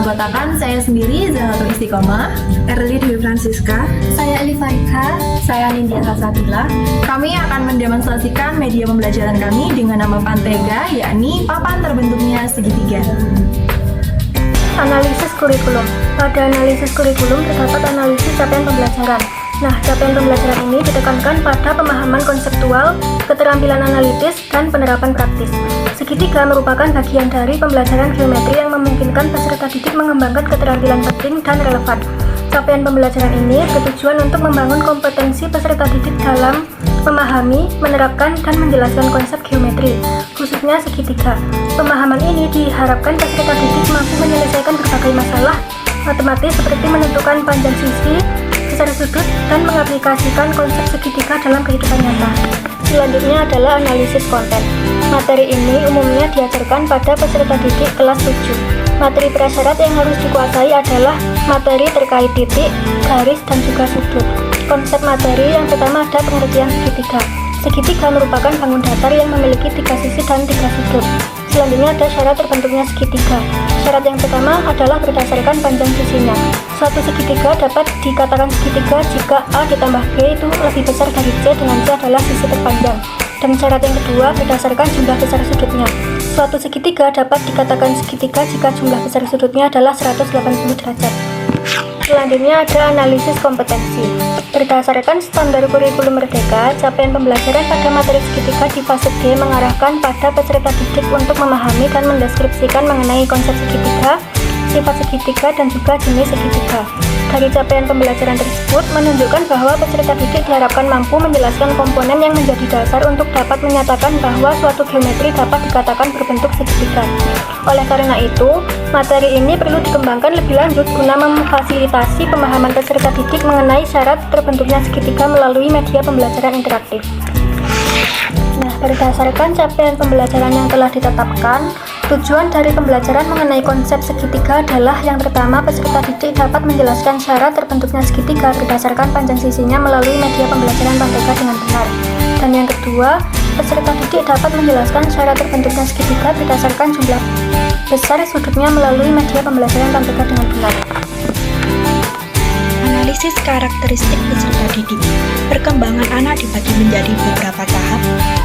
perkotakan saya sendiri, Zahratul Istiqomah, Erli Dwi Francisca, Saya Elifarika. saya Nindya Hasatila. Kami akan mendemonstrasikan media pembelajaran kami dengan nama Pantega, yakni papan terbentuknya segitiga. Analisis kurikulum. Pada analisis kurikulum terdapat analisis capaian pembelajaran. Nah, capaian pembelajaran ini ditekankan pada pemahaman konseptual, keterampilan analitis, dan penerapan praktis. Segitiga merupakan bagian dari pembelajaran geometri yang memungkinkan peserta didik mengembangkan keterampilan penting dan relevan. Capaian pembelajaran ini bertujuan untuk membangun kompetensi peserta didik dalam memahami, menerapkan, dan menjelaskan konsep geometri, khususnya segitiga. Pemahaman ini diharapkan peserta didik mampu menyelesaikan berbagai masalah matematis seperti menentukan panjang sisi, besar sudut, dan mengaplikasikan konsep segitiga dalam kehidupan nyata. Selanjutnya adalah analisis konten. Materi ini umumnya diajarkan pada peserta didik kelas 7. Materi prasyarat yang harus dikuasai adalah materi terkait titik, garis, dan juga sudut. Konsep materi yang pertama ada pengertian segitiga. Segitiga merupakan bangun datar yang memiliki 3 sisi dan 3 sudut. Selanjutnya ada syarat terbentuknya segitiga. Syarat yang pertama adalah berdasarkan panjang sisinya. Suatu segitiga dapat dikatakan segitiga jika A ditambah B itu lebih besar dari C dengan C adalah sisi terpanjang. Dan syarat yang kedua berdasarkan jumlah besar sudutnya. Suatu segitiga dapat dikatakan segitiga jika jumlah besar sudutnya adalah 180 derajat. Selanjutnya ada analisis kompetensi. Berdasarkan standar kurikulum Merdeka, capaian pembelajaran pada materi segitiga di fase D mengarahkan pada peserta didik untuk memahami dan mendeskripsikan mengenai konsep segitiga, sifat segitiga, dan juga jenis segitiga. Dari capaian pembelajaran tersebut menunjukkan bahwa peserta didik diharapkan mampu menjelaskan komponen yang menjadi dasar untuk dapat menyatakan bahwa suatu geometri dapat dikatakan berbentuk segitiga. Oleh karena itu, materi ini perlu dikembangkan lebih lanjut guna memfasilitasi pemahaman peserta didik mengenai syarat terbentuknya segitiga melalui media pembelajaran interaktif. Nah, berdasarkan capaian pembelajaran yang telah ditetapkan, tujuan dari pembelajaran mengenai konsep segitiga adalah yang pertama, peserta didik dapat menjelaskan syarat terbentuknya segitiga berdasarkan panjang sisinya melalui media pembelajaran Pantega dengan benar. Dan yang kedua, peserta didik dapat menjelaskan syarat terbentuknya segitiga berdasarkan jumlah besar sudutnya melalui media pembelajaran Pantega dengan benar. Analisis karakteristik peserta didik. Perkembangan anak dibagi menjadi beberapa tahap.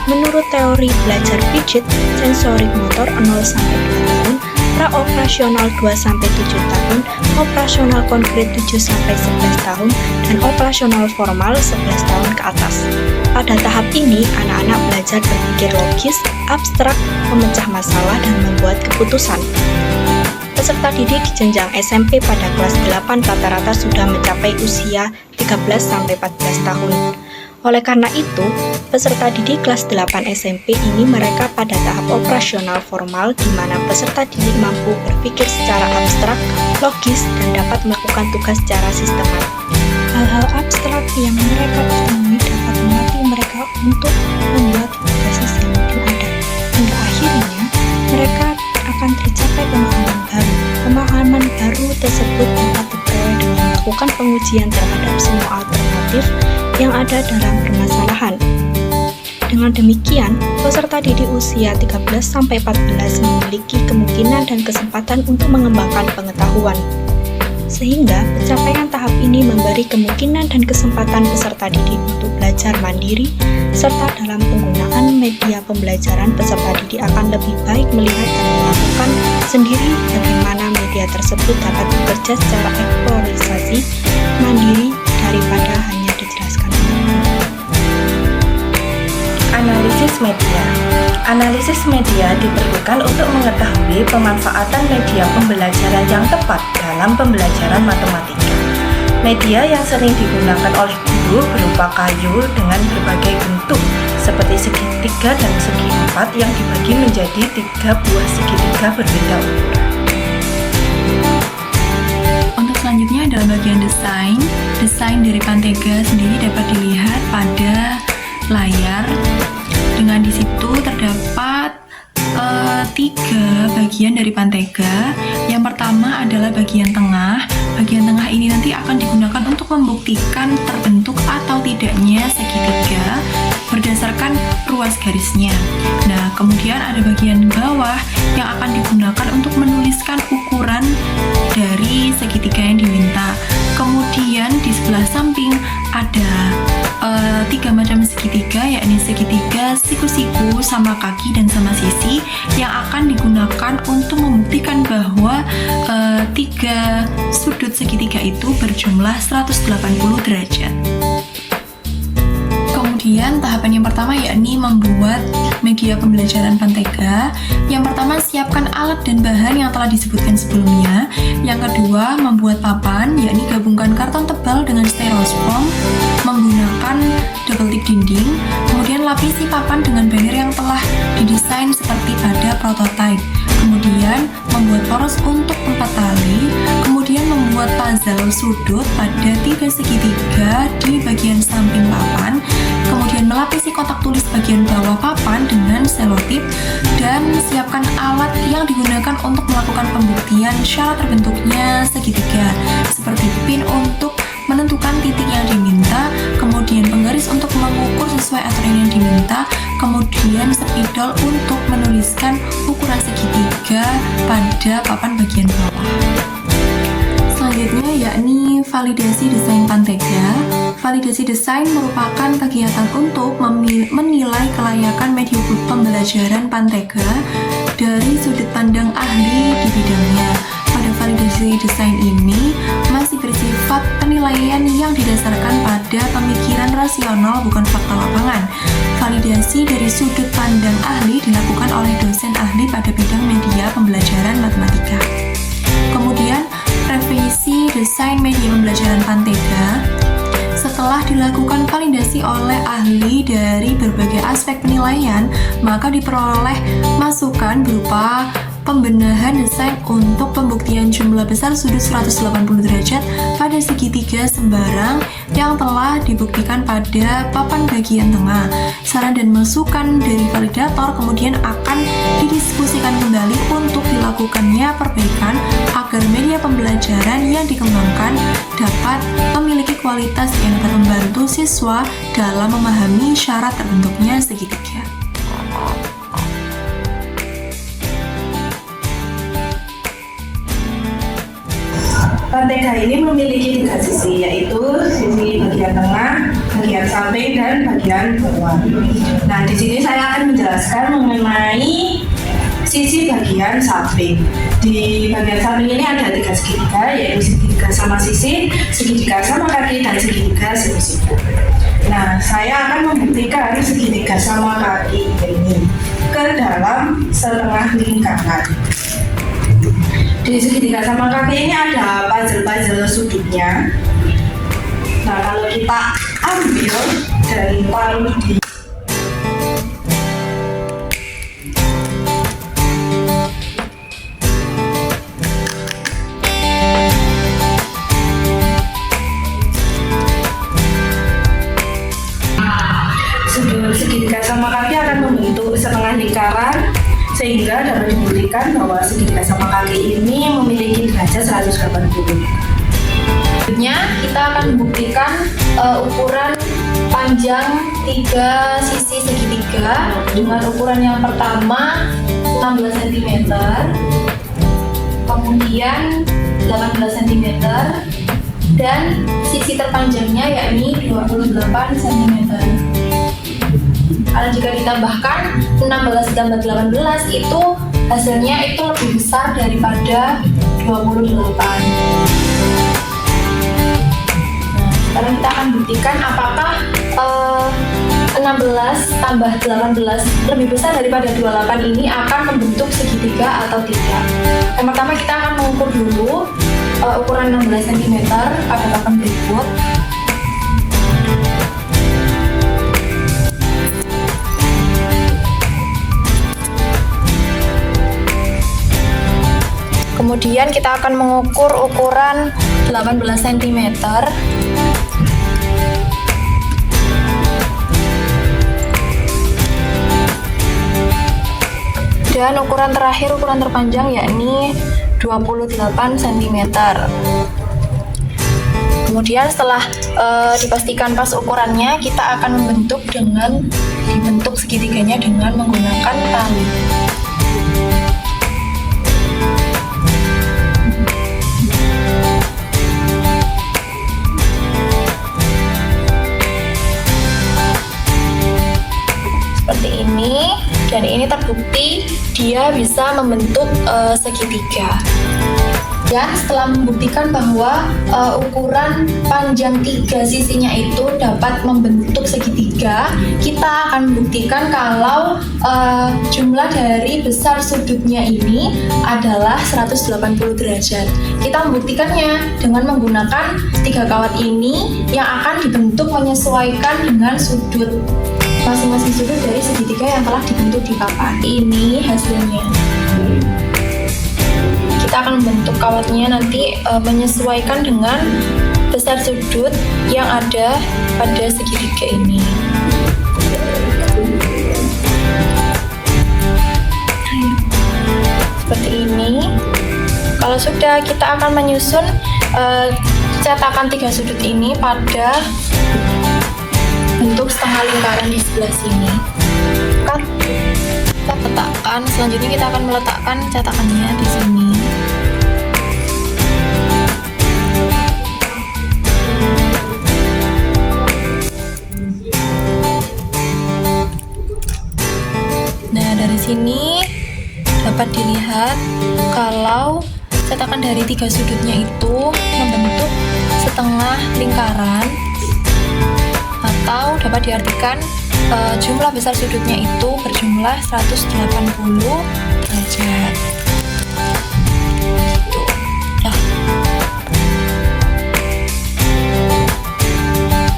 Menurut teori belajar pijit, sensorik motor 0-2 tahun, praoperasional 2-7 tahun, operasional konkret 7-11 tahun, dan operasional formal 11 tahun ke atas. Pada tahap ini, anak-anak belajar berpikir logis, abstrak, memecah masalah, dan membuat keputusan. Peserta didik di jenjang SMP pada kelas 8 rata-rata sudah mencapai usia 13-14 tahun. Oleh karena itu, peserta didik kelas 8 SMP ini mereka pada tahap operasional formal di mana peserta didik mampu berpikir secara abstrak, logis, dan dapat melakukan tugas secara sistematis. Hal-hal abstrak yang mereka temui dapat melatih mereka untuk membuat hipotesis yang mungkin ada. Hingga akhirnya, mereka akan tercapai pemahaman baru. Pemahaman baru tersebut dapat diperoleh dengan melakukan pengujian terhadap semua alternatif yang ada dalam permasalahan. Dengan demikian, peserta didik usia 13-14 memiliki kemungkinan dan kesempatan untuk mengembangkan pengetahuan. Sehingga pencapaian tahap ini memberi kemungkinan dan kesempatan peserta didik untuk belajar mandiri, serta dalam penggunaan media pembelajaran peserta didik akan lebih baik melihat dan melakukan sendiri bagaimana media tersebut dapat bekerja secara eksplorasi mandiri daripada hanya dijelaskan. analisis media. Analisis media diperlukan untuk mengetahui pemanfaatan media pembelajaran yang tepat dalam pembelajaran matematika. Media yang sering digunakan oleh guru berupa kayu dengan berbagai bentuk seperti segitiga dan segi empat yang dibagi menjadi 3 buah segitiga berbeda ukuran. Untuk selanjutnya adalah bagian desain. Desain dari Pantega sendiri dapat dilihat pada layar. Dengan di situ terdapat 3 bagian dari Pantega. Yang pertama adalah bagian tengah. Bagian tengah ini nanti akan digunakan untuk membuktikan terbentuk atau tidaknya segitiga berdasarkan ruas ruas garisnya. Nah, kemudian ada bagian bawah yang akan digunakan untuk menuliskan ukuran dari segitiga yang diminta. Kemudian di sebelah samping ada 3 macam segitiga, yakni segitiga siku-siku, sama kaki, dan sama sisi, yang akan digunakan untuk membuktikan bahwa 3 sudut segitiga itu berjumlah 180 derajat. Kemudian tahapan yang pertama yakni membuat media pembelajaran Pantega. Yang pertama, siapkan alat dan bahan yang telah disebutkan sebelumnya. Yang kedua, membuat papan, yakni gabungkan karton tebal dengan styrofoam menggunakan double tip dinding. Kemudian lapisi papan dengan banner yang telah didesain seperti pada prototipe. Kemudian membuat poros untuk 4 tali. Kemudian membuat puzzle sudut pada 3 segitiga di bagian samping papan. Kemudian melapisi kotak tulis bagian bawah papan dengan selotip, dan siapkan alat yang digunakan untuk melakukan pembuktian syarat terbentuknya segitiga, seperti pin untuk menentukan titik yang diminta, kemudian penggaris untuk mengukur sesuai aturan yang diminta, kemudian spidol untuk menuliskan ukuran segitiga pada papan bagian bawah. Selanjutnya yakni validasi desain Pantega. Validasi desain merupakan kegiatan untuk menilai kelayakan media pembelajaran Pantega dari sudut pandang ahli di bidangnya. Pada validasi desain ini masih bersifat penilaian yang didasarkan pada pemikiran rasional, bukan fakta lapangan. Validasi dari sudut pandang ahli dilakukan oleh dosen ahli pada bidang media pembelajaran matematika. Kemudian, revisi desain media pembelajaran Pantega. Setelah dilakukan validasi oleh ahli dari berbagai aspek penilaian, maka diperoleh masukan berupa pembenahan desain untuk pembuktian jumlah besar sudut 180 derajat pada segitiga sembarang yang telah dibuktikan pada papan bagian tengah. Saran dan masukan dari validator kemudian akan didiskusikan kembali untuk dilakukannya perbaikan agar media pembelajaran yang dikembangkan dapat memiliki kualitas yang dapat membantu siswa dalam memahami syarat terbentuknya segitiga. Pantega ini memiliki 3 sisi, yaitu sisi bagian tengah, bagian samping, dan bagian bawah. Nah, di sini saya akan menjelaskan mengenai sisi bagian samping. Di bagian samping ini ada 3 segitiga, yaitu segitiga sama sisi, segitiga sama kaki, dan segitiga siku-siku. Nah, saya akan membuktikan segitiga sama kaki ini ke dalam setengah lingkaran. Di segitiga sama kaki ini ada puzzle-puzzle sudutnya. Nah, kalau kita ambil dan taruh di sudut segitiga sama kaki akan membentuk setengah lingkaran, sehingga dapat dibuktikan bahwa segitiga sama kaki ini memiliki derajat 180. Selanjutnya kita akan membuktikan ukuran panjang 3 sisi segitiga dengan ukuran yang pertama 16 cm, kemudian 18 cm, dan sisi terpanjangnya yakni 28 cm. Kalau jika ditambahkan 16 tambah 18 itu hasilnya itu lebih besar daripada 28. Nah, sekarang kita akan buktikan apakah 16 tambah 18 lebih besar daripada 28 ini akan membentuk segitiga atau tidak. Yang pertama kita akan mengukur dulu ukuran 16 cm pada papan berikut. Kemudian kita akan mengukur ukuran 18 cm. Dan ukuran terakhir, ukuran terpanjang yakni 28 cm. Kemudian setelah dipastikan pas ukurannya, kita akan dibentuk membentuk segitiganya dengan menggunakan tali. Seperti ini, dan ini terbukti dia bisa membentuk segitiga. Dan setelah membuktikan bahwa ukuran panjang 3 sisinya itu dapat membentuk segitiga, kita akan membuktikan kalau jumlah dari besar sudutnya ini adalah 180 derajat. Kita membuktikannya dengan menggunakan 3 kawat ini yang akan dibentuk menyesuaikan dengan sudut masing-masing sudut dari segitiga yang telah dibentuk di papan. Ini hasilnya. Kita akan membentuk kawatnya nanti menyesuaikan dengan besar sudut yang ada pada segitiga ini. Seperti ini. Kalau sudah, kita akan menyusun cetakan 3 sudut ini pada bentuk setengah lingkaran di sebelah sini. Kita letakkan, selanjutnya kita akan meletakkan cetakannya di sini. Nah, dari sini dapat dilihat kalau cetakan dari 3 sudutnya itu membentuk setengah lingkaran, atau dapat diartikan jumlah besar sudutnya itu berjumlah 180 derajat. Gitu. Nah.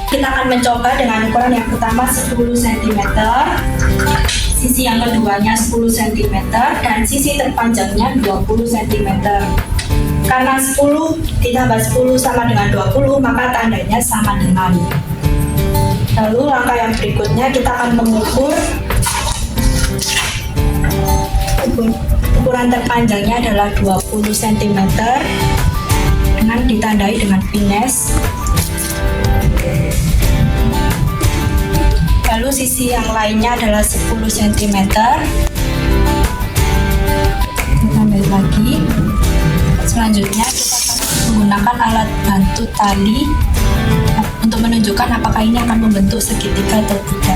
Kita akan mencoba dengan ukuran yang pertama 10 cm, sisi yang keduanya 10 cm, dan sisi terpanjangnya 20 cm. Karena 10 ditambah 10 sama dengan 20, maka tandanya sama dengan. Lalu langkah yang berikutnya kita akan mengukur ukuran terpanjangnya adalah 20 cm dengan ditandai dengan fines. Lalu sisi yang lainnya adalah 10 cm. Kita tambah lagi. Selanjutnya kita akan menggunakan alat bantu tali untuk menunjukkan apakah ini akan membentuk segitiga atau tidak.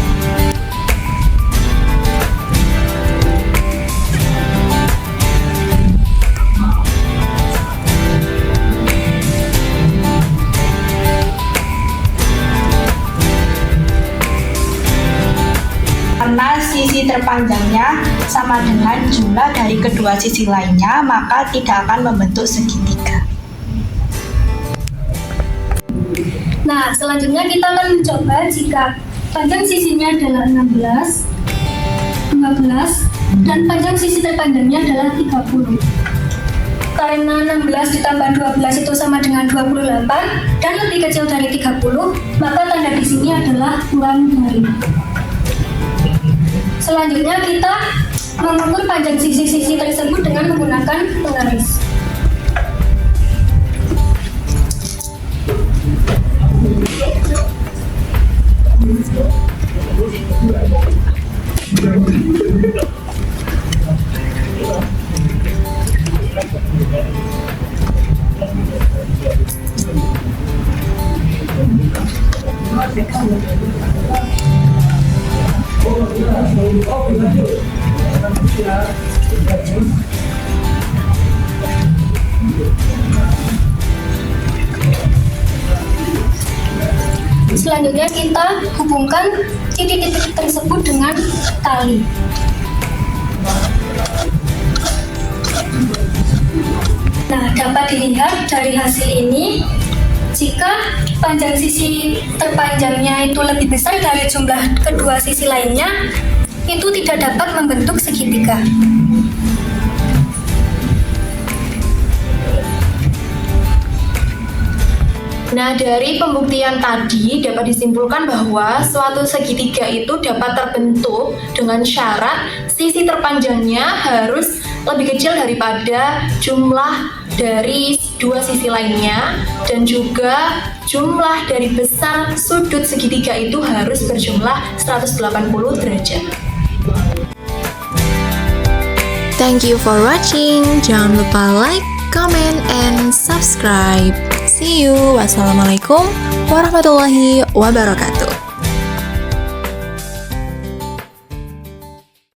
Karena sisi terpanjangnya sama dengan jumlah dari kedua sisi lainnya, maka tidak akan membentuk segitiga. Nah, selanjutnya kita akan mencoba jika panjang sisinya adalah 16, 15, dan panjang sisi terpanjangnya adalah 30. Karena 16 ditambah 12 itu sama dengan 28 dan lebih kecil dari 30, maka tanda di sini adalah kurang dari. Selanjutnya kita mengukur panjang sisi-sisi tersebut dengan menggunakan penggaris. Selanjutnya kita hubungkan titik-titik tersebut dengan tali. Nah, dapat dilihat dari hasil ini, jika panjang sisi terpanjangnya itu lebih besar dari jumlah kedua sisi lainnya, itu tidak dapat membentuk segitiga. Nah, dari pembuktian tadi dapat disimpulkan bahwa suatu segitiga itu dapat terbentuk dengan syarat sisi terpanjangnya harus lebih kecil daripada jumlah dari dua sisi lainnya, dan juga jumlah dari besar sudut segitiga itu harus berjumlah 180 derajat. Thank you for watching. Jangan lupa like, comment, and subscribe. See you. Wassalamualaikum warahmatullahi wabarakatuh.